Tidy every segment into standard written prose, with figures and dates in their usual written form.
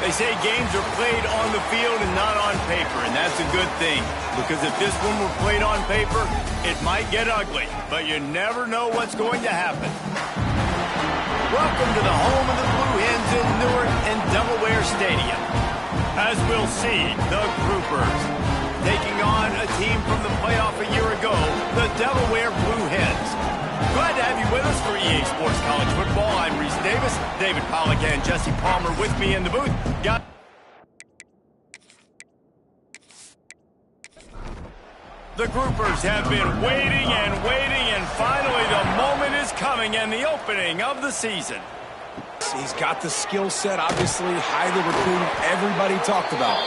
They say games are played on the field and not on paper, and that's a good thing. Because if this one were played on paper, it might get ugly. But you never know what's going to happen. Welcome to the home of the Blue Hens in Newark and Delaware Stadium. As we'll see, the Groupers taking on a team from the playoff a year ago, the Delaware Blue Hens. Glad to have you with us for EA Sports College Football. I'm Reese Davis, David Pollack, and Jesse Palmer with me in the booth. The Groupers have been waiting, and finally the moment is coming and the opening of the season. He's got the skill set, obviously highly recruited, everybody talked about.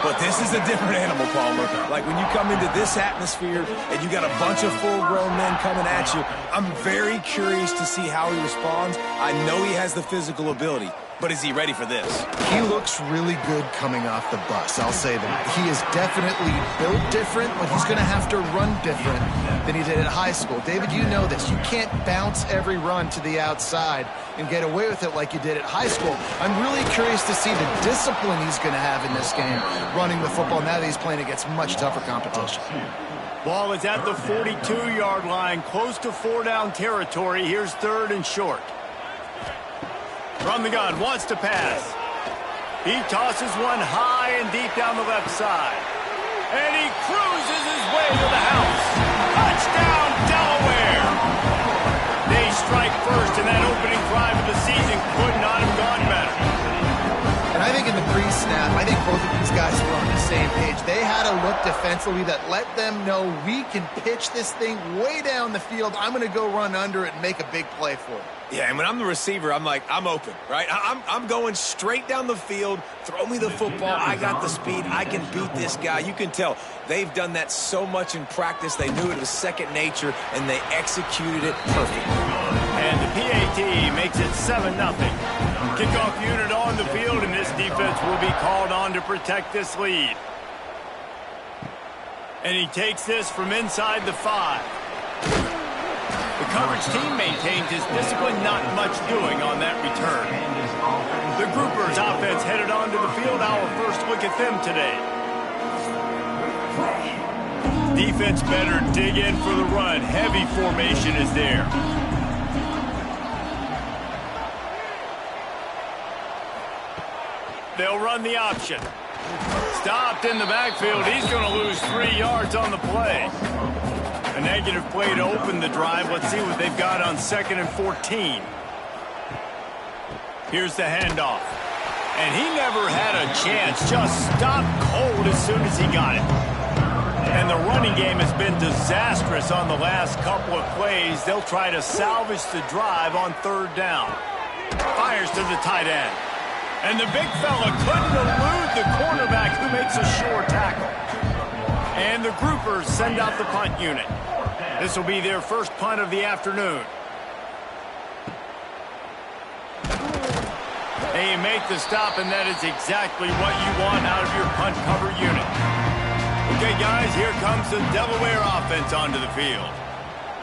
But this is a different animal, Palmer. Like when you come into this atmosphere and you got a bunch of full-grown men coming at you, I'm very curious to see how he responds. I know he has the physical ability, but is he ready for this? He looks really good coming off the bus, I'll say that. He is definitely built different, but he's going to have to run different than he did in high school. David, you know this. You can't bounce every run to the outside and get away with it like you did at high school. I'm really curious to see the discipline he's going to have in this game, running the football now that he's playing against much tougher competition. Ball is at the 42-yard line, close to 4-down territory. Here's 3rd and short. From the gun, wants to pass. He tosses one high and deep down the left side. And he cruises his way to the house. Touchdown, Delaware! They strike first, and that opening drive of the season could not have gone better. And I think in the pre-snap, I think both of these guys were on the same page. They had a look defensively that let them know we can pitch this thing way down the field. I'm going to go run under it and make a big play for it. Yeah, and when I'm the receiver, I'm like, I'm open, right? I'm going straight down the field. Throw me the football. I got the speed. I can beat this guy. You can tell they've done that so much in practice. They knew it was second nature, and they executed it perfectly. And the PAT makes it 7-0. Kickoff unit on the field, and this defense will be called on to protect this lead. And he takes this from inside the 5. The coverage team maintains his discipline, not much doing on that return. The Groupers offense headed onto the field. Our first look at them today. Defense better dig in for the run. Heavy formation is there. They'll run the option. Stopped in the backfield. He's going to lose 3 yards on the play. A negative play to open the drive. Let's see what they've got on 2nd and 14. Here's the handoff. And he never had a chance. Just stopped cold as soon as he got it. And the running game has been disastrous on the last couple of plays. They'll try to salvage the drive on 3rd down. Fires to the tight end. And the big fella couldn't elude the cornerback who makes a sure tackle. And the Groupers send out the punt unit. This will be their first punt of the afternoon. They make the stop, and that is exactly what you want out of your punt cover unit. Okay, guys, here comes the Delaware offense onto the field.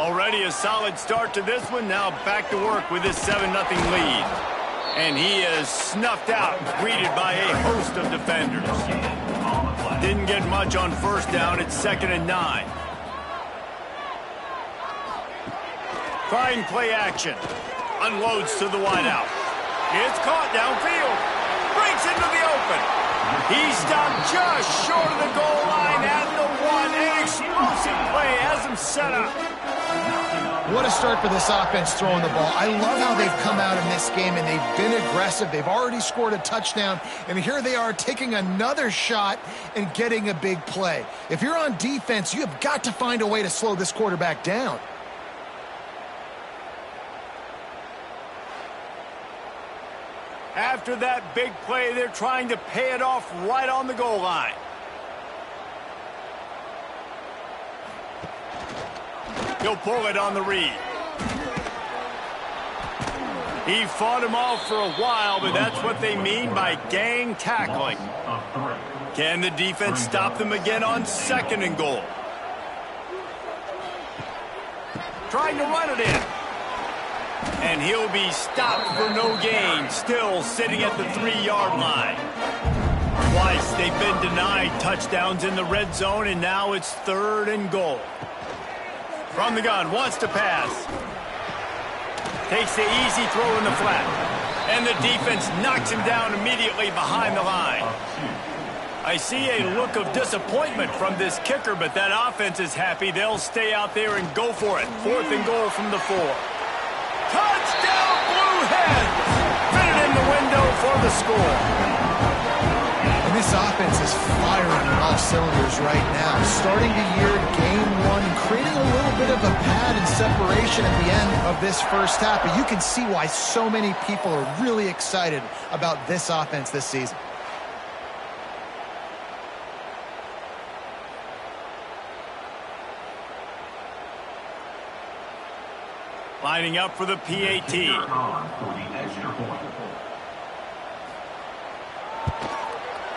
Already a solid start to this one. Now back to work with this 7-0 lead. And he is snuffed out, greeted by a host of defenders. Didn't get much on 1st down. It's 2nd and 9. Trying play action. Unloads to the wideout. It's caught downfield. Breaks into the open. He stopped just short of the goal line at the 1. An explosive play has him set up. What a start for this offense throwing the ball. I love how they've come out in this game, and they've been aggressive. They've already scored a touchdown, and here they are taking another shot and getting a big play. If you're on defense, you have got to find a way to slow this quarterback down. After that big play, they're trying to pay it off right on the goal line. He'll pull it on the read. He fought him off for a while, but that's what they mean by gang tackling. Can the defense stop them again on 2nd and goal? Trying to run it in. And he'll be stopped for no gain, still sitting at the 3-yard line. Twice they've been denied touchdowns in the red zone, and now it's 3rd and goal. From the gun, wants to pass. Takes the easy throw in the flat. And the defense knocks him down immediately behind the line. I see a look of disappointment from this kicker, but that offense is happy. They'll stay out there and go for it. 4th and goal from the 4. Touchdown, Blue Hens! Fitted in the window for the score. And this offense is firing on all cylinders right now. Starting the year, game 1, creating a little bit of a pad and separation at the end of this first half. But you can see why so many people are really excited about this offense this season. Lining up for the PAT.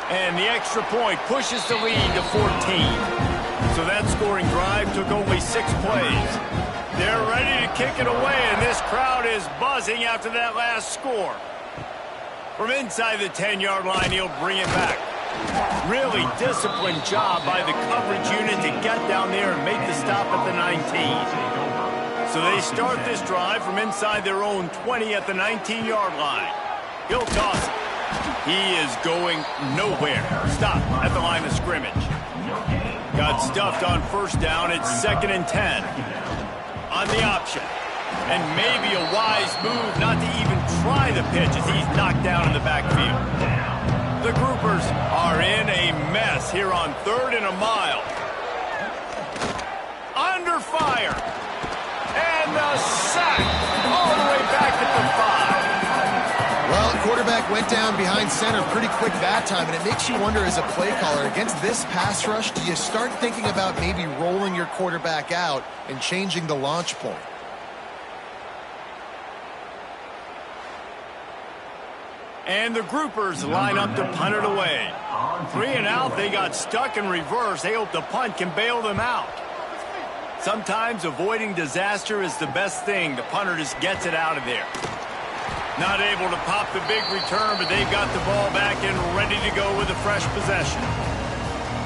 And the extra point pushes the lead to 14. So that scoring drive took only 6 plays. They're ready to kick it away, and this crowd is buzzing after that last score. From inside the 10-yard line, he'll bring it back. Really disciplined job by the coverage unit to get down there and make the stop at the 19. So they start this drive from inside their own 20 at the 19-yard line. He'll toss it. He is going nowhere. Stop at the line of scrimmage. Got stuffed on 1st down. It's 2nd and 10. On the option. And maybe a wise move not to even try the pitch as he's knocked down in the backfield. The Groupers are in a mess here on 3rd and a mile. Under fire. And the sack all the way back at the 5. Well, the quarterback went down behind center pretty quick that time, and it makes you wonder as a play caller, against this pass rush, do you start thinking about maybe rolling your quarterback out and changing the launch point? And the Groupers line up to punt it away. 3 and out, they got stuck in reverse. They hope the punt can bail them out. Sometimes avoiding disaster is the best thing. The punter just gets it out of there. Not able to pop the big return, but they've got the ball back and ready to go with a fresh possession.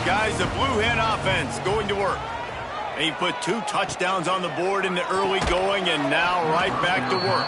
Guys, the Blue Hen offense going to work. They put 2 touchdowns on the board in the early going, and now right back to work.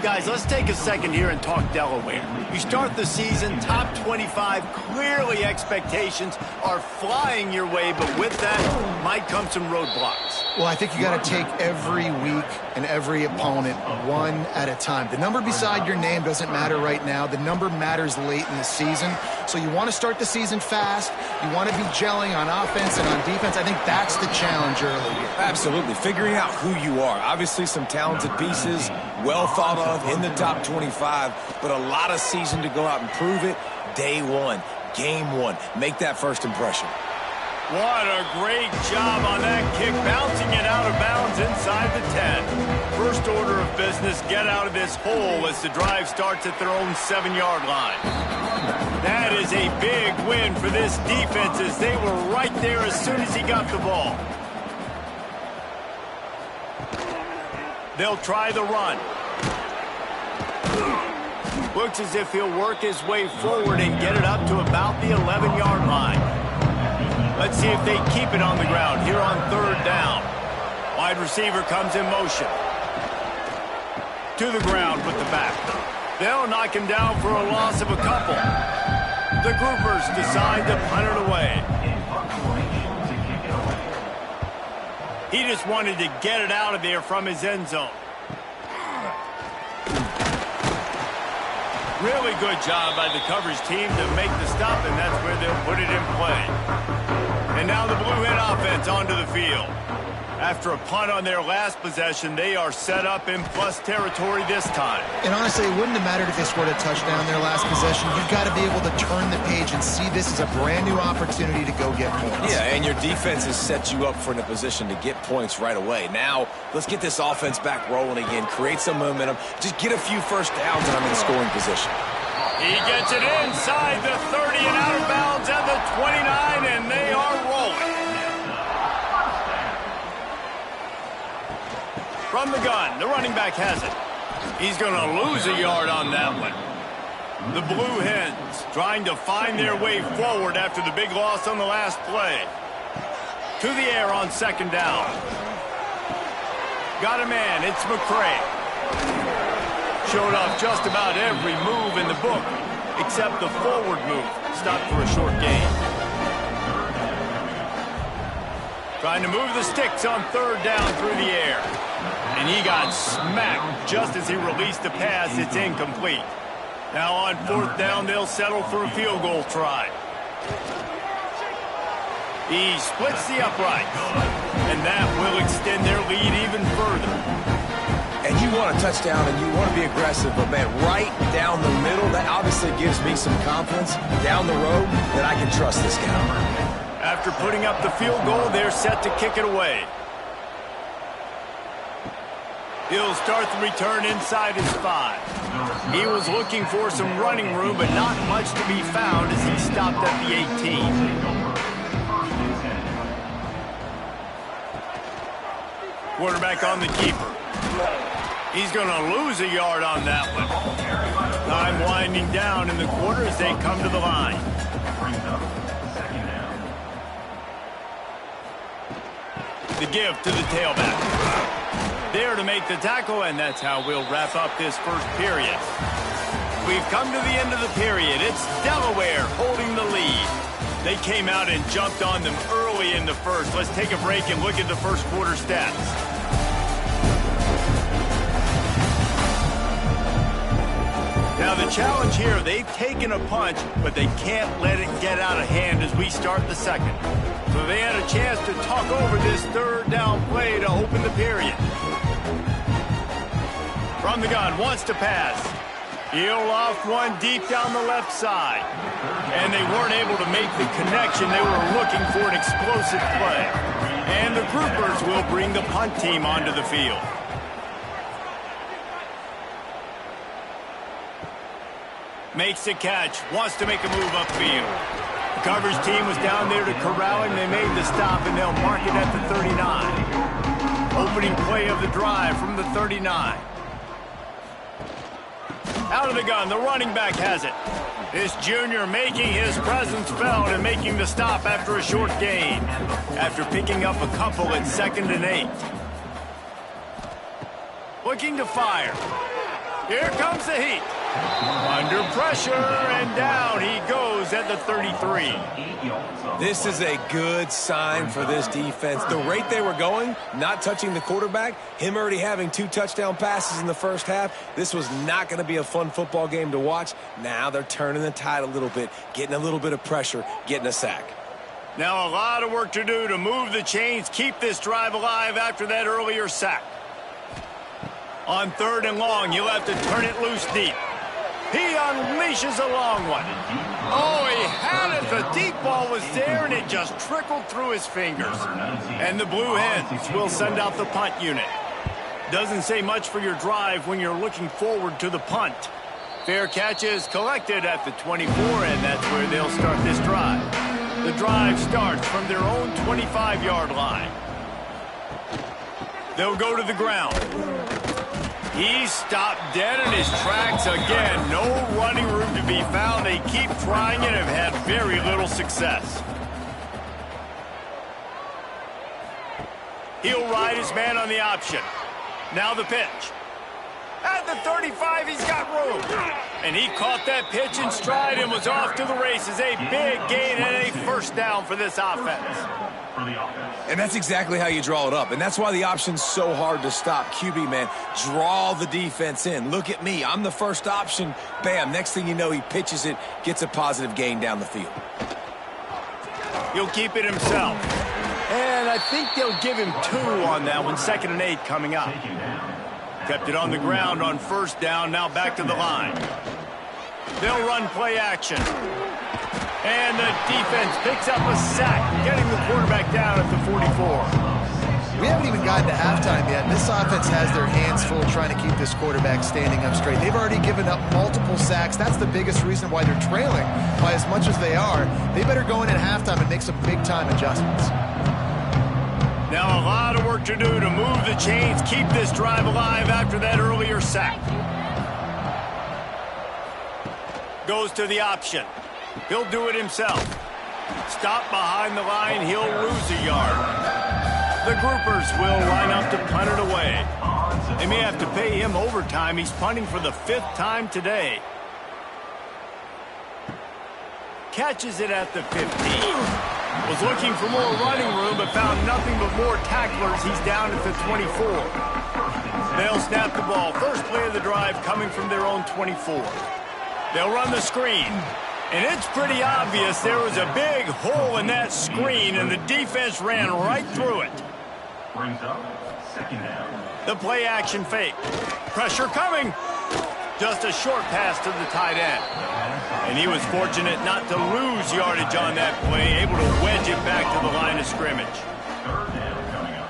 Guys, let's take a second here and talk Delaware. You start the season top 25. Clearly expectations are flying your way, but with that might come some roadblocks. Well, I think you got to take every week and every opponent one at a time. The number beside your name doesn't matter right now. The number matters late in the season. So you want to start the season fast. You want to be gelling on offense and on defense. I think that's the challenge early here. Absolutely. Figuring out who you are. Obviously some talented pieces, well thought of in the top 25, but a lot of season to go out and prove it. Day 1, game 1. Make that first impression. What a great job on that kick, bouncing it out of bounds inside the 10. First order of business, get out of this hole as the drive starts at their own 7-yard line. That is a big win for this defense as they were right there as soon as he got the ball. They'll try the run. Looks as if he'll work his way forward and get it up to about the 11-yard line. Let's see if they keep it on the ground here on 3rd down. Wide receiver comes in motion. To the ground with the back. They'll knock him down for a loss of a couple. The Groupers decide to punt it away. He just wanted to get it out of there from his end zone. Really good job by the coverage team to make the stop, and that's where they'll put it in play. And now the Blue Hen offense onto the field. After a punt on their last possession, they are set up in plus territory this time. And honestly, it wouldn't have mattered if they scored a touchdown their last possession. You've got to be able to turn the page and see this as a brand new opportunity to go get points. Yeah, and your defense has set you up for in a position to get points right away. Now, let's get this offense back rolling again, create some momentum, just get a few first downs and I'm in scoring position. He gets it inside the 30 and out of bounds at the 29, and they are rolling. From the gun, the running back has it. He's going to lose a yard on that one. The Blue Hens trying to find their way forward after the big loss on the last play. To the air on second down. Got a man, it's McCray. Showed off just about every move in the book, except the forward move. Stopped for a short gain. Trying to move the sticks on third down through the air. And he got smacked just as he released the pass. It's incomplete. Now on fourth down, they'll settle for a field goal try. He splits the uprights, and that will extend their lead even further. And you want a touchdown, and you want to be aggressive, but, man, right down the middle, that obviously gives me some confidence down the road that I can trust this guy. After putting up the field goal, they're set to kick it away. He'll start the return inside his 5. He was looking for some running room, but not much to be found as he stopped at the 18. Quarterback on the keeper. He's going to lose a yard on that one. Time winding down in the quarter as they come to the line. The give to the tailback. There to make the tackle, and that's how we'll wrap up this first period. We've come to the end of the period. It's Delaware holding the lead. They came out and jumped on them early in the first. Let's take a break and look at the first quarter stats. Now the challenge here, they've taken a punch, but they can't let it get out of hand as we start the second. So they had a chance to talk over this third down play to open the period. From the gun, wants to pass. He'll off one deep down the left side. And they weren't able to make the connection. They were looking for an explosive play. And the groupers will bring the punt team onto the field. Makes the catch, wants to make a move upfield. The coverage team was down there to corral him. They made the stop, and they'll mark it at the 39. Opening play of the drive from the 39. Out of the gun, the running back has it. This junior making his presence felt and making the stop after a short gain. After picking up a couple at 2nd and 8. Looking to fire. Here comes the heat. Under pressure, and down he goes at the 33. This is a good sign for this defense. The rate they were going, not touching the quarterback, him already having 2 touchdown passes in the first half, this was not going to be a fun football game to watch. Now they're turning the tide a little bit, getting a little bit of pressure, getting a sack. Now a lot of work to do to move the chains, keep this drive alive after that earlier sack. On 3rd and long, you'll have to turn it loose deep. He unleashes a long one. Oh, he had it. The deep ball was there, and it just trickled through his fingers. And the Blue Hens will send out the punt unit. Doesn't say much for your drive when you're looking forward to the punt. Fair catch is collected at the 24, and that's where they'll start this drive. The drive starts from their own 25-yard line. They'll go to the ground. He's stopped dead in his tracks again. No running room to be found. They keep trying and have had very little success. He'll ride his man on the option. Now the pitch. At the 35, he's got room. And he caught that pitch in stride and was off to the races. A big gain and a first down for this offense. And that's exactly how you draw it up. And that's why the option's so hard to stop. QB, man, draw the defense in. Look at me. I'm the first option. Bam. Next thing you know, he pitches it, gets a positive gain down the field. He'll keep it himself. And I think they'll give him 2 on that one. 2nd and 8 coming up. Kept it on the ground on first down. Now back to the line. They'll run play action. And the defense picks up a sack, getting the quarterback down at the 44. We haven't even gotten to halftime yet. This offense has their hands full trying to keep this quarterback standing up straight. They've already given up multiple sacks. That's the biggest reason why they're trailing by as much as they are. They better go in at halftime and make some big-time adjustments. Now a lot of work to do to move the chains, keep this drive alive after that earlier sack. Goes to the option. He'll do it himself. Stop behind the line, he'll lose a yard. The groupers will line up to punt it away. They may have to pay him overtime. He's punting for the 5th time today. Catches it at the 15. Was looking for more running room, but found nothing but more tacklers. He's down at the 24. They'll snap the ball. First play of the drive coming from their own 24. They'll run the screen. And it's pretty obvious there was a big hole in that screen, and the defense ran right through it. Brings up second down. The play action fake. Pressure coming. Just a short pass to the tight end. And he was fortunate not to lose yardage on that play, able to wedge it back to the line of scrimmage. Third down coming up.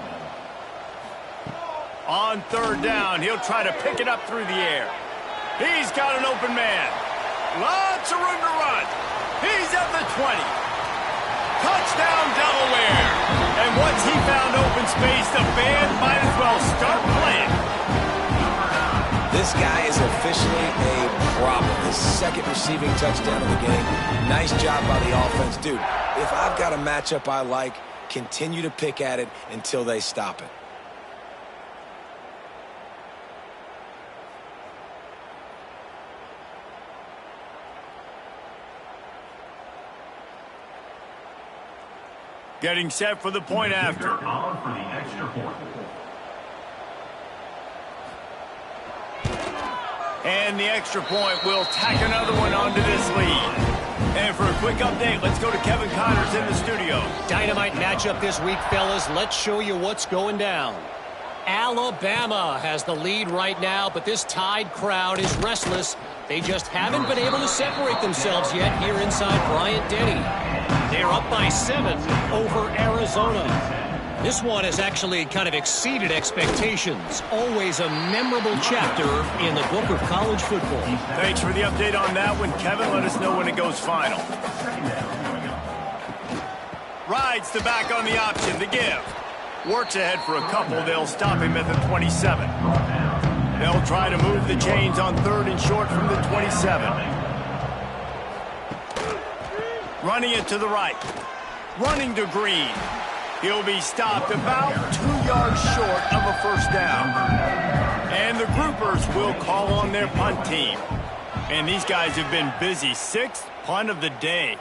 On third down, he'll try to pick it up through the air. He's got an open man. Lots of room to run. He's at the 20. Touchdown, Delaware. And once he found open space, the band might as well start playing. This guy is officially a problem. His second receiving touchdown of the game. Nice job by the offense. Dude, if I've got a matchup I like, continue to pick at it until they stop it. Getting set for the point after. On for the extra point. And the extra point will tack another one onto this lead. And for a quick update, let's go to Kevin Connors in the studio. Dynamite matchup this week, fellas. Let's show you what's going down. Alabama has the lead right now, but this Tide crowd is restless. They just haven't been able to separate themselves yet here inside Bryant-Denny. They're up by 7 over Arizona. This one has actually kind of exceeded expectations. Always a memorable chapter in the book of college football. Thanks for the update on that one, Kevin. Let us know when it goes final. Rides the back on the option to give. Works ahead for a couple. They'll stop him at the 27. They'll try to move the chains on third and short from the 27. Running it to the right. Running to Green. He'll be stopped about 2 yards short of a first down. And the groupers will call on their punt team. And these guys have been busy. 6th punt of the day.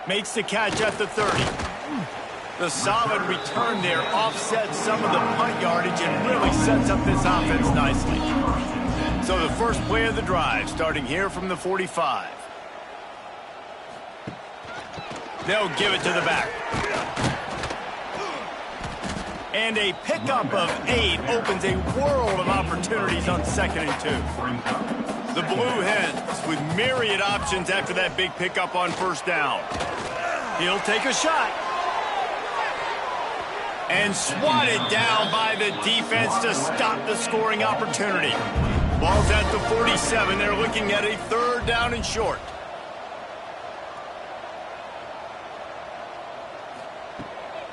Makes the catch at the 30. The solid return there offsets some of the punt yardage and really sets up this offense nicely. So the first play of the drive starting here from the 45. They'll give it to the back. And a pickup of 8 opens a world of opportunities on 2nd and 2. The Blue Hens with myriad options after that big pickup on first down. He'll take a shot. And swatted down by the defense to stop the scoring opportunity. Ball's at the 47. They're looking at a 3rd down and short.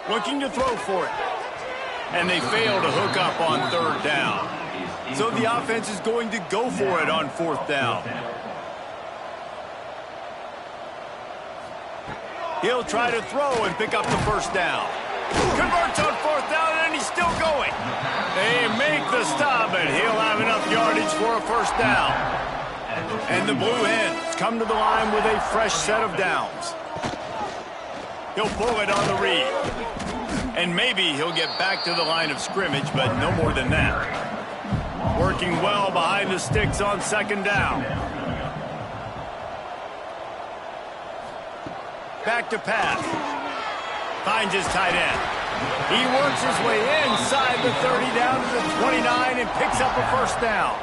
Looking to throw for it. And they fail to hook up on 3rd down. So the offense is going to go for it on 4th down. He'll try to throw and pick up the first down. Converts on 4th down, and he's still going. They make the stop, and he'll have enough yardage for a first down. And the Blue Hens come to the line with a fresh set of downs. He'll pull it on the read. And maybe he'll get back to the line of scrimmage, but no more than that. Working well behind the sticks on 2nd down. Back to pass. Finds his tight end. He works his way inside the 30 down to the 29 and picks up a first down.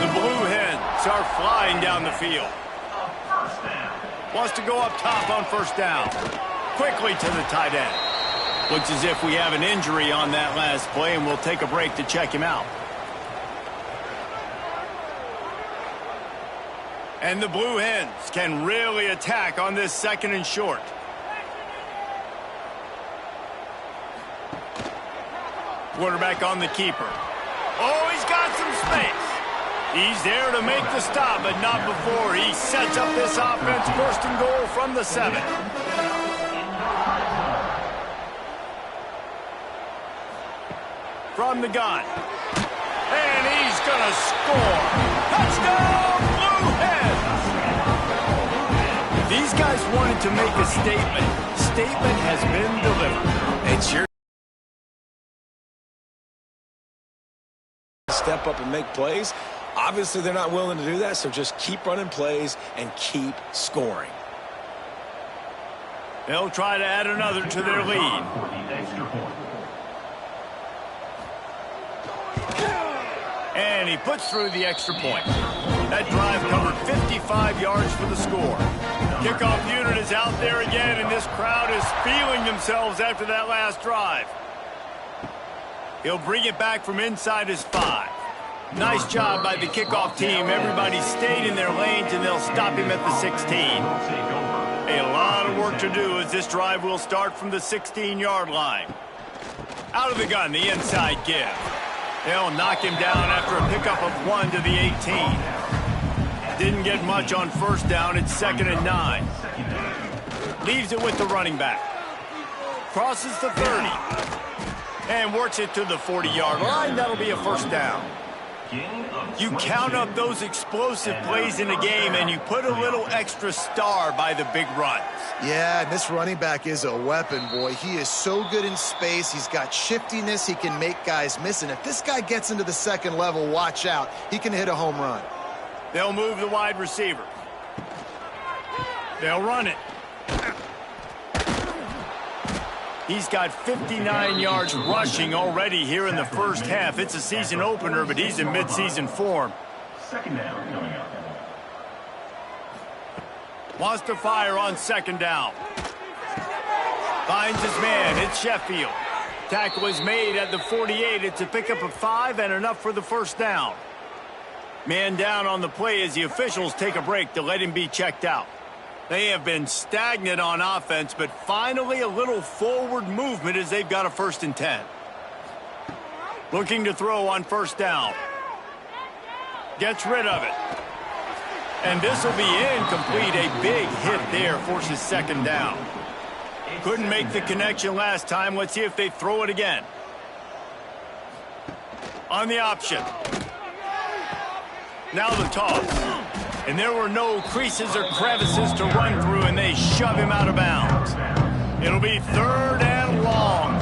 The Blue Hens are flying down the field. Wants to go up top on first down. Quickly to the tight end. Looks as if we have an injury on that last play, and we'll take a break to check him out. And the Blue Hens can really attack on this 2nd and short. Quarterback on the keeper. Oh, he's got some space. He's there to make the stop, but not before he sets up this offense. First and goal from the 7. From the gun. And he's going to score. Touchdown, Blue Hens! These guys wanted to make a statement. Statement has been delivered. It's your step up and make plays. Obviously, they're not willing to do that, so just keep running plays and keep scoring. They'll try to add another to their lead. For the extra point. And he puts through the extra point. That drive covered 55 yards for the score. Kickoff unit is out there again, and this crowd is feeling themselves after that last drive. He'll bring it back from inside his 5. Nice job by the kickoff team. Everybody stayed in their lanes, and they'll stop him at the 16. A lot of work to do as this drive will start from the 16-yard line. Out of the gun, the inside give. They'll knock him down after a pickup of 1 to the 18. Didn't get much on first down. It's 2nd and 9. Leaves it with the running back. Crosses the 30. And works it to the 40-yard line. That'll be a first down. You count up those explosive plays in a game, and you put a little extra star by the big runs. Yeah, and this running back is a weapon, boy. He is so good in space. He's got shiftiness. He can make guys miss. And if this guy gets into the second level, watch out. He can hit a home run. They'll move the wide receiver. They'll run it. He's got 59 yards rushing already here in the first half. It's a season opener, but he's in midseason form. 2nd down coming up. Wants to fire on 2nd down. Finds his man. It's Sheffield. Tackle is made at the 48. It's a pickup of 5 and enough for the first down. Man down on the play as the officials take a break to let him be checked out. They have been stagnant on offense, but finally a little forward movement as they've got a 1st and 10. Looking to throw on 1st down. Gets rid of it. And this will be incomplete. A big hit there forces 2nd down. Couldn't make the connection last time. Let's see if they throw it again. On the option. Now the toss. And there were no creases or crevices to run through, and they shove him out of bounds. It'll be 3rd and long.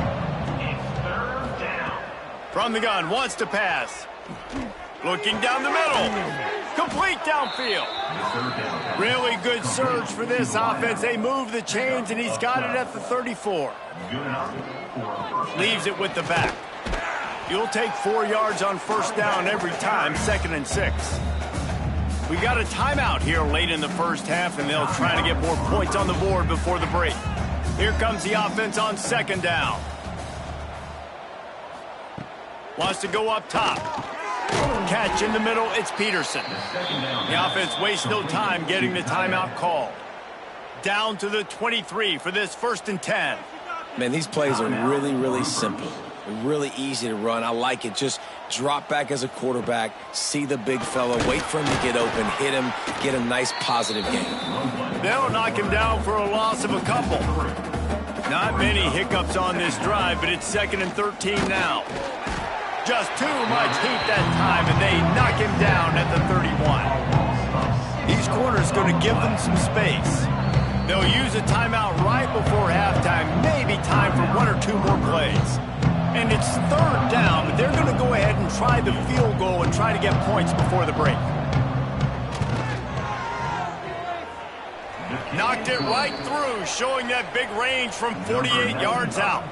From the gun, wants to pass. Looking down the middle. Complete downfield. Really good surge for this offense. They move the chains, and he's got it at the 34. Leaves it with the back. You'll take 4 yards on 1st down every time, 2nd and 6. We got a timeout here late in the first half, and they'll try to get more points on the board before the break. Here comes the offense on 2nd down. Wants to go up top. Catch in the middle, it's Peterson. The offense wastes no time getting the timeout called. Down to the 23 for this 1st and 10. Man, these plays are really, really simple. They're really easy to run. I like it. Just drop back as a quarterback, see the big fella, wait for him to get open, hit him, get a nice positive game. They'll knock him down for a loss of a couple. Not many hiccups on this drive, but it's 2nd and 13 now. Just too much heat that time, and they knock him down at the 31. These corners going to give them some space. They'll use a timeout right before halftime, maybe time for 1 or 2 more plays. And it's 3rd down, but they're going to go ahead and try the field goal and try to get points before the break. Knocked it right through, showing that big range from 48 yards out.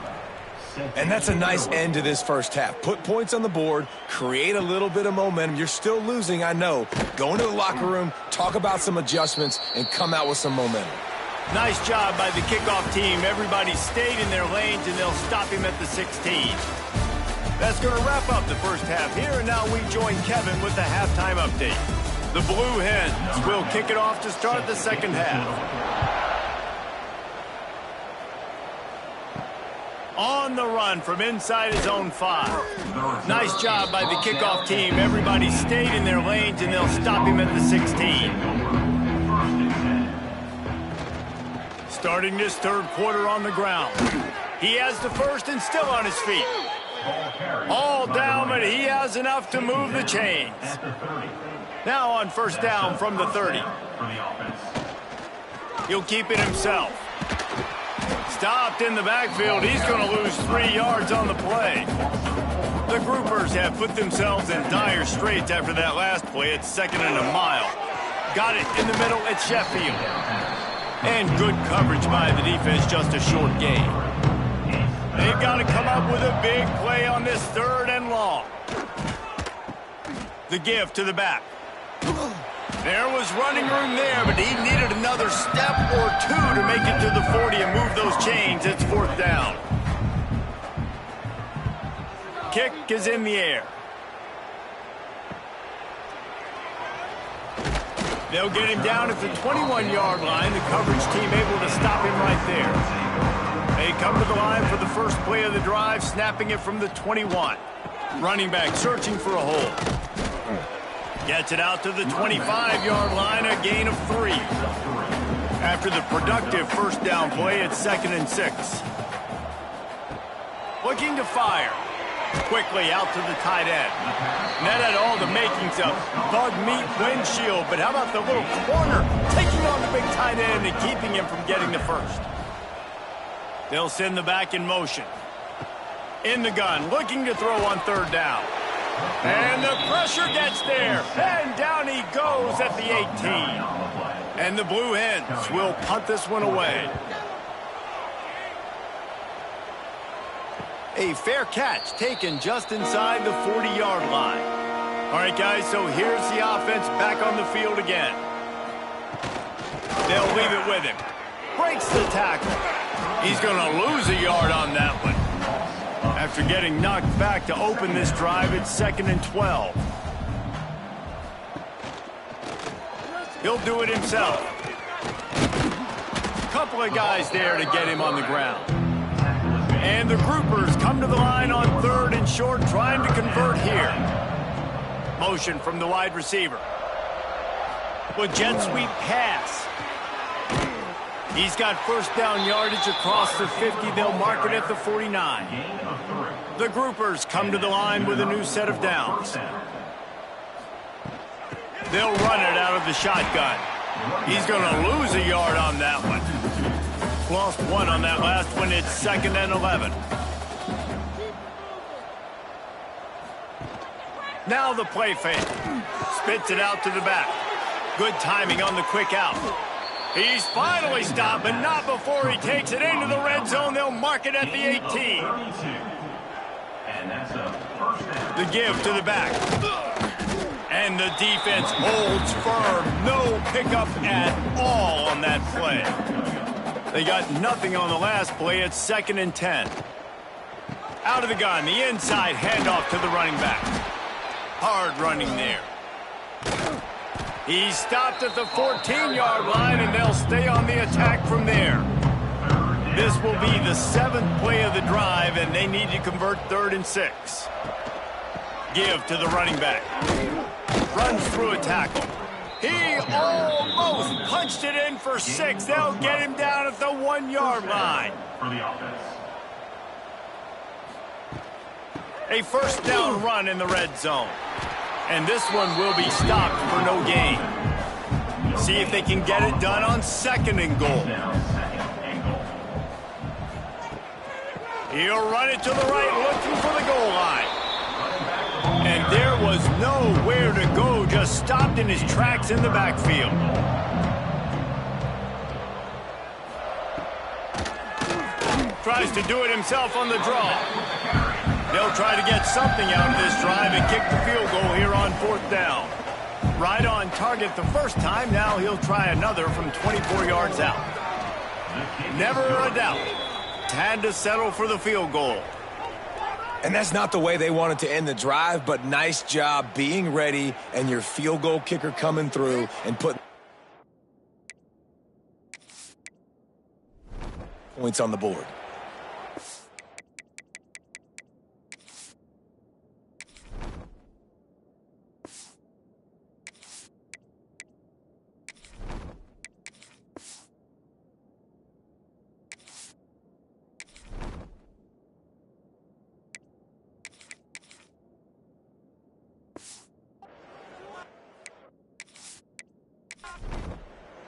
And that's a nice end to this first half. Put points on the board, create a little bit of momentum. You're still losing, I know. Go into the locker room, talk about some adjustments, and come out with some momentum. Nice job by the kickoff team. Everybody stayed in their lanes, and they'll stop him at the 16. That's going to wrap up the first half here, and now we join Kevin with the halftime update. The Blue Hens will kick it off to start the second half. On the run from inside his own 5. Nice job by the kickoff team. Everybody stayed in their lanes, and they'll stop him at the 16. Starting this third quarter on the ground. He has the first and still on his feet. All down, but he has enough to move the chains. Now on first down from the 30. He'll keep it himself. Stopped in the backfield. He's going to lose 3 yards on the play. The groupers have put themselves in dire straits after that last play. It's 2nd and a mile. Got it in the middle at Sheffield. And good coverage by the defense, just a short gain. They've got to come up with a big play on this 3rd and long. The give to the back. There was running room there, but he needed another step or 2 to make it to the 40 and move those chains. It's 4th down. Kick is in the air. They'll get him down at the 21-yard line. The coverage team able to stop him right there. They come to the line for the first play of the drive, snapping it from the 21. Running back searching for a hole. Gets it out to the 25-yard line, a gain of 3. After the productive first down play, it's 2nd and 6. Looking to fire. Quickly out to the tight end. And that had all the makings of bug meat windshield, but how about the little corner taking on the big tight end and keeping him from getting the first? They'll send the back in motion. In the gun, looking to throw on 3rd down. And the pressure gets there. And down he goes at the 18. And the Blue Hens will punt this one away. A fair catch taken just inside the 40-yard line. All right, guys, so here's the offense back on the field again. They'll leave it with him. Breaks the tackle. He's going to lose a yard on that one. After getting knocked back to open this drive, it's 2nd and 12. He'll do it himself. Couple of guys there to get him on the ground. And the groupers come to the line on 3rd and short, trying to convert here. Motion from the wide receiver. With jet sweep pass. He's got first down yardage across the 50. They'll mark it at the 49. The groupers come to the line with a new set of downs. They'll run it out of the shotgun. He's going to lose a yard on that one. Lost 1 on that last one. It's 2nd and 11. Now the play fake. Spits it out to the back. Good timing on the quick out. He's finally stopped, but not before he takes it into the red zone. They'll mark it at the 18. The give to the back. And the defense holds firm. No pickup at all on that play. They got nothing on the last play. It's 2nd and 10. Out of the gun, the inside handoff to the running back. Hard running there. He's stopped at the 14-yard line, and they'll stay on the attack from there. This will be the 7th play of the drive, and they need to convert 3rd and 6. Give to the running back. Runs through a tackle. He almost punched it in for 6. They'll get him down at the 1-yard line. A first down run in the red zone. And this one will be stopped for no gain. See if they can get it done on 2nd and goal. He'll run it to the right, looking for the goal line. And there was nowhere to go, just stopped in his tracks in the backfield. Tries to do it himself on the draw. They'll try to get something out of this drive and kick the field goal here on 4th down. Right on target the first time. Now he'll try another from 24 yards out. Never a doubt. Had to settle for the field goal. And that's not the way they wanted to end the drive, but nice job being ready and your field goal kicker coming through and putting points on the board.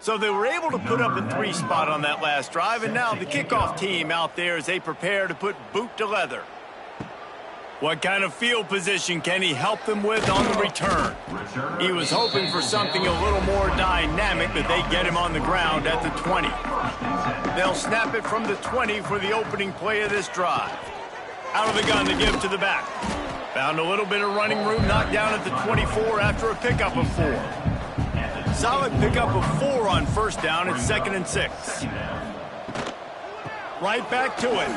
So they were able to put up a 3 spot on that last drive, and now the kickoff team out there as they prepare to put boot to leather. What kind of field position can he help them with on the return? He was hoping for something a little more dynamic, but they get him on the ground at the 20. They'll snap it from the 20 for the opening play of this drive. Out of the gun to give to the back. Found a little bit of running room, knocked down at the 24 after a pickup of 4. Solid pickup of 4 on first down at 2nd and 6. Right back to it.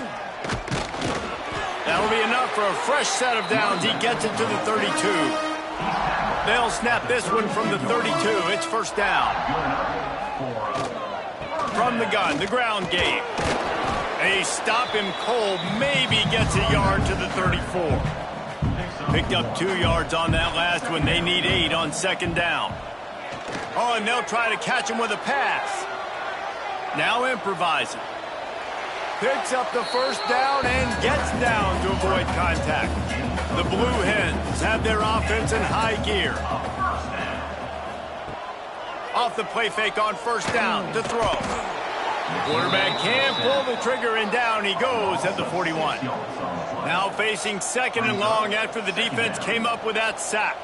That'll be enough for a fresh set of downs. He gets it to the 32. They'll snap this one from the 32. It's first down. From the gun, the ground game. They stop him cold. Maybe gets a yard to the 34. Picked up 2 yards on that last one. They need 8 on second down. Oh, and they'll try to catch him with a pass. Now improvising. Picks up the first down and gets down to avoid contact. The Blue Hens have their offense in high gear. Off the play fake on first down to throw. Quarterback can't pull the trigger, and down he goes at the 41. Now facing 2nd and long after the defense came up with that sack.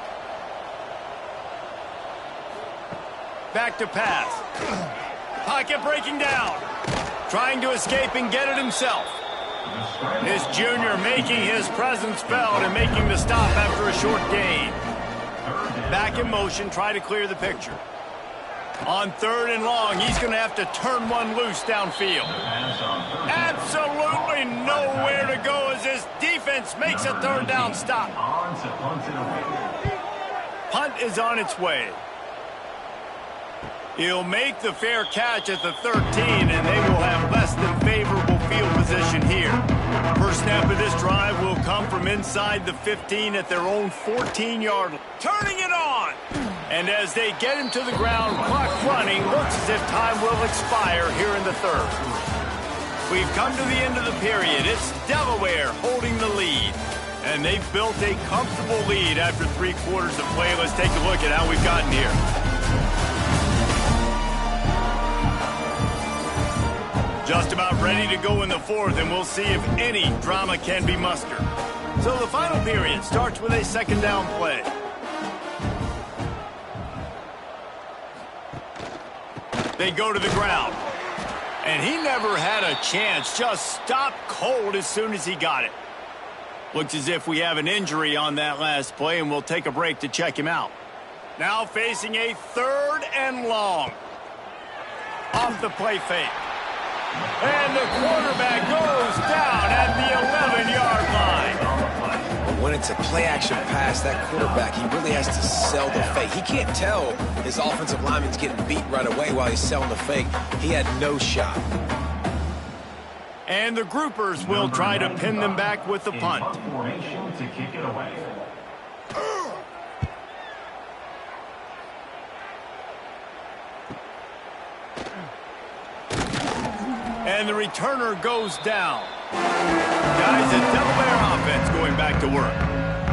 Back to pass. Pocket breaking down. Trying to escape and get it himself. This junior making his presence felt and making the stop after a short gain. Back in motion, try to clear the picture. On 3rd and long, he's going to have to turn one loose downfield. Absolutely nowhere to go as this defense makes a 3rd down stop. Punt is on its way. He'll make the fair catch at the 13, and they will have less than favorable field position here. First snap of this drive will come from inside the 15 at their own 14-yard line. Turning it on! And as they get him to the ground, clock running, looks as if time will expire here in the 3rd. We've come to the end of the period. It's Delaware holding the lead. And they've built a comfortable lead after 3 quarters of play. Let's take a look at how we've gotten here. Just about ready to go in the 4th, and we'll see if any drama can be mustered. So the final period starts with a 2nd down play. They go to the ground. And he never had a chance, just stopped cold as soon as he got it. Looks as if we have an injury on that last play, and we'll take a break to check him out. Now facing a 3rd and long. Off the play fake. And the quarterback goes down at the 11-yard line. When it's a play-action pass, that quarterback, he really has to sell the fake. He can't tell his offensive lineman's getting beat right away while he's selling the fake. He had no shot. And the groupers will try to pin them back with the punt. To kick it away. And the returner goes down. Guys, the Delaware offense going back to work.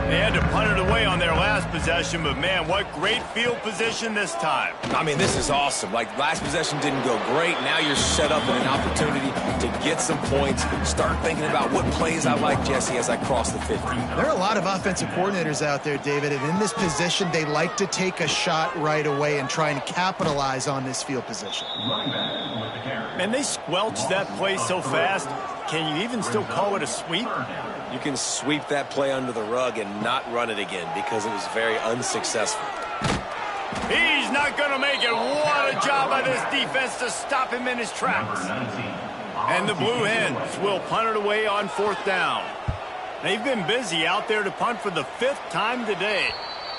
They had to punt it away on their last possession, but man, what great field position this time. I mean, this is awesome. Like, last possession didn't go great. Now you're set up with an opportunity to get some points. Start thinking about what plays I like, Jesse, as I cross the 50. There are a lot of offensive coordinators out there, David, and in this position, they like to take a shot right away and try and capitalize on this field position. And they squelched that play so fast. Can you even still call it a sweep? You can sweep that play under the rug and not run it again because it was very unsuccessful. He's not going to make it. What a job by this defense to stop him in his tracks. And the Blue Hens will punt it away on 4th down. They've been busy out there to punt for the 5th time today.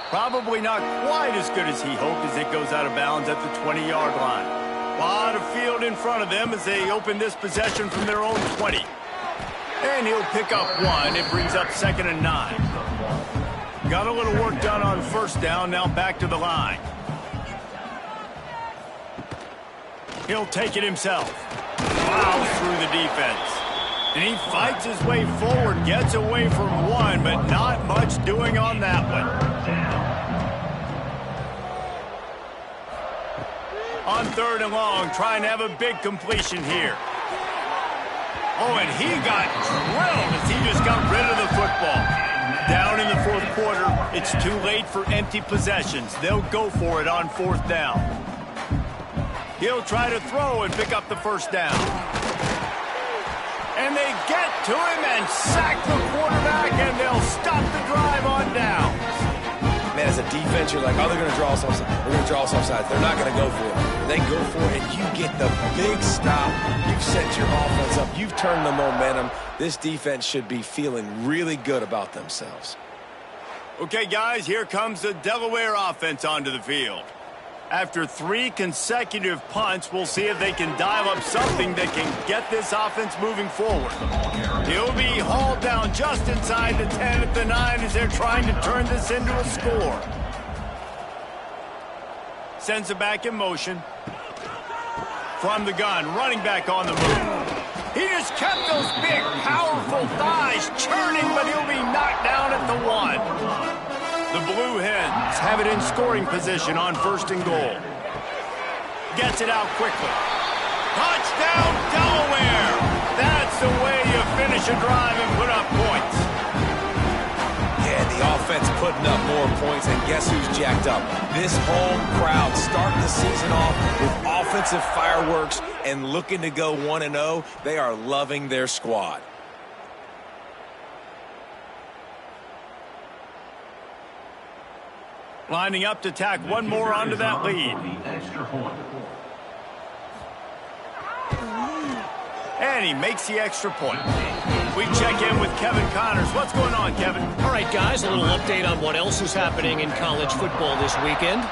Probably not quite as good as he hoped as it goes out of bounds at the 20-yard line. A lot of field in front of them as they open this possession from their own 20. And he'll pick up 1. It brings up 2nd and 9. Got a little work done on first down. Now back to the line. He'll take it himself. Plows through the defense. And he fights his way forward, gets away from 1, but not much doing on that one. On 3rd and long, trying to have a big completion here. Oh, and he got drilled as he just got rid of the football. Down in the 4th quarter, it's too late for empty possessions. They'll go for it on 4th down. He'll try to throw and pick up the 1st down. And they get to him and sack the quarterback, and they'll stop the drive on down. Man, as a defense, you're like, oh, they're going to draw us offside. They're going to draw us offside. They're not going to go for it. They go for it, and you get the big stop. You've set your offense up. You've turned the momentum. This defense should be feeling really good about themselves. Okay, guys, here comes the Delaware offense onto the field. After 3 consecutive punts, we'll see if they can dial up something that can get this offense moving forward. He'll be hauled down just inside the 10 at the 9 as they're trying to turn this into a score. Sends it back in motion. From the gun, running back on the move. He just kept those big, powerful thighs churning, but he'll be knocked down at the 1. The Blue Hens have it in scoring position on 1st and goal. Gets it out quickly. Touchdown, Delaware! That's the way you finish a drive and put up points. Yeah, the offense putting up more points, and guess who's jacked up? This home crowd starting the season off with offensive fireworks and looking to go 1-0. They are loving their squad. Lining up to tack one more onto that lead. And he makes the extra point. We check in with Kevin Connors. What's going on, Kevin? All right, guys, a little update on what else is happening in college football this weekend.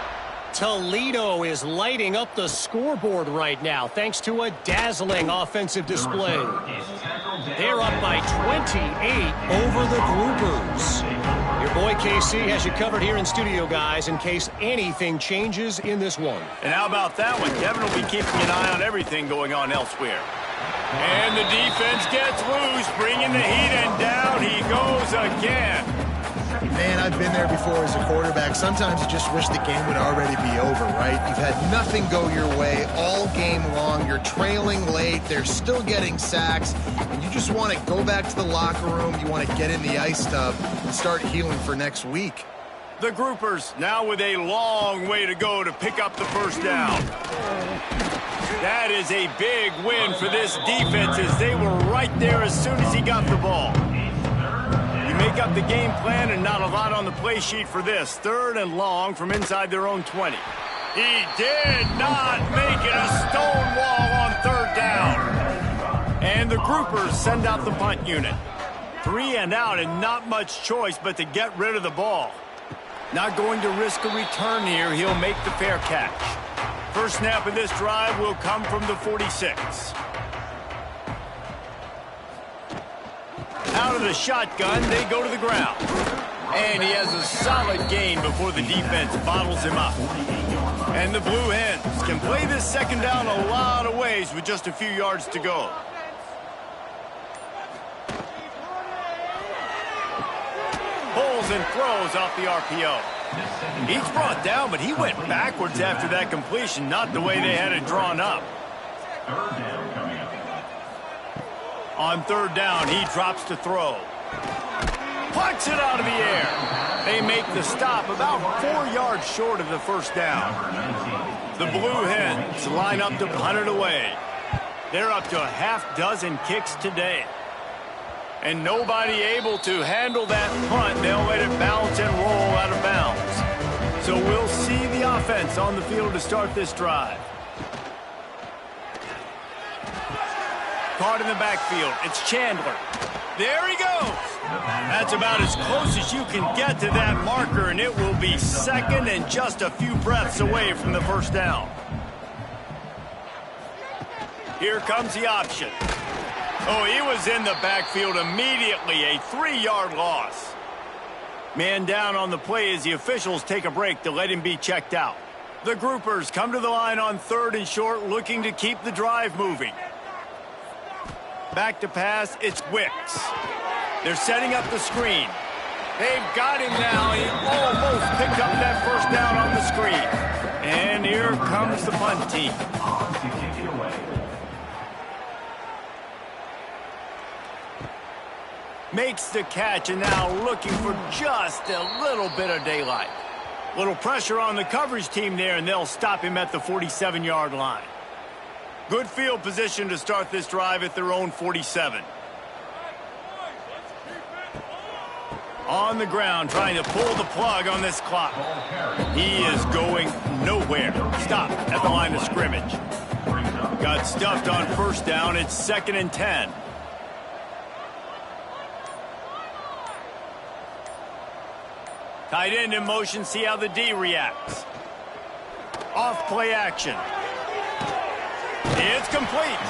Toledo is lighting up the scoreboard right now thanks to a dazzling offensive display. They're up by 28 over the Groupers. Your boy KC has you covered here in studio, guys, in case anything changes in this one. And how about that one? Kevin will be keeping an eye on everything going on elsewhere. And the defense gets loose, bringing the heat, and down he goes again. Man, I've been there before as a quarterback. Sometimes you just wish the game would already be over, right? You've had nothing go your way all game long. You're trailing late. They're still getting sacks. And you just want to go back to the locker room. You want to get in the ice tub and start healing for next week. The Groupers now with a long way to go to pick up the 1st down. That is a big win for this defense as they were right there as soon as he got the ball. You make up the game plan and not a lot on the play sheet for this. 3rd and long from inside their own 20. He did not make it a stone wall on 3rd down. And the Groupers send out the punt unit. 3 and out and not much choice but to get rid of the ball. Not going to risk a return here. He'll make the fair catch. First snap of this drive will come from the 46. Out of the shotgun, they go to the ground. And he has a solid gain before the defense bottles him up. And the Blue Hens can play this 2nd down a lot of ways with just a few yards to go. Pulls and throws off the RPO. He's brought down, but he went backwards after that completion, not the way they had it drawn up. On 3rd down, he drops to throw. Pucks it out of the air. They make the stop about 4 yards short of the 1st down. The Blue Hens line up to punt it away. They're up to a half-dozen kicks today. And nobody able to handle that punt. They'll let it bounce and roll out of bounds. So we'll see the offense on the field to start this drive. Caught in the backfield. It's Chandler. There he goes. That's about as close as you can get to that marker, and it will be 2nd and just a few breaths away from the 1st down. Here comes the option. Oh, he was in the backfield immediately. A 3-yard loss. Man down on the play as the officials take a break to let him be checked out. The Groupers come to the line on 3rd and short, looking to keep the drive moving. Back to pass, it's Giigggsss. They're setting up the screen. They've got him now. He almost picked up that 1st down on the screen. And here comes the punt team. On to kick it away. Makes the catch and now looking for just a little bit of daylight. Little pressure on the coverage team there, and they'll stop him at the 47-yard line. Good field position to start this drive at their own 47. On the ground, trying to pull the plug on this clock. He is going nowhere. Stop at the line of scrimmage. Got stuffed on first down. It's 2nd and 10. Tight end in motion, see how the D reacts. Off play action. It's complete.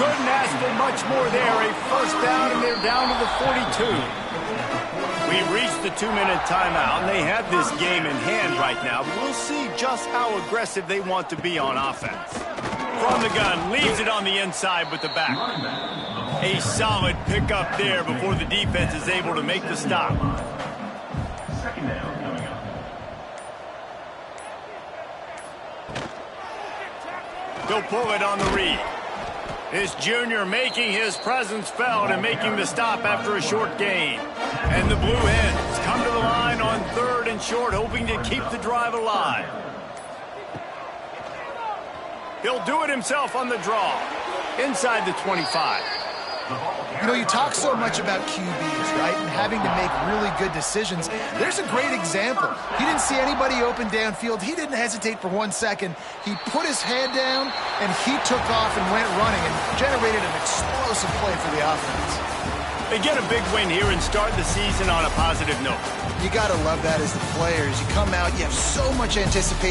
Couldn't ask for much more there. A first down, and they're down to the 42. We've reached the 2-minute timeout, and they have this game in hand right now. But we'll see just how aggressive they want to be on offense. From the gun, leaves it on the inside with the back. A solid pickup there before the defense is able to make the stop. Second down coming up. He'll pull it on the read. This junior making his presence felt and making the stop after a short gain. And the Blue Hens come to the line on 3rd and short, hoping to keep the drive alive. He'll do it himself on the draw. Inside the 25. You know, you talk so much about QBs, right, and having to make really good decisions. There's a great example. He didn't see anybody open downfield. He didn't hesitate for 1 second. He put his head down, and he took off and went running and generated an explosive play for the offense. They get a big win here and start the season on a positive note. You got to love that as the players. You come out, you have so much anticipation.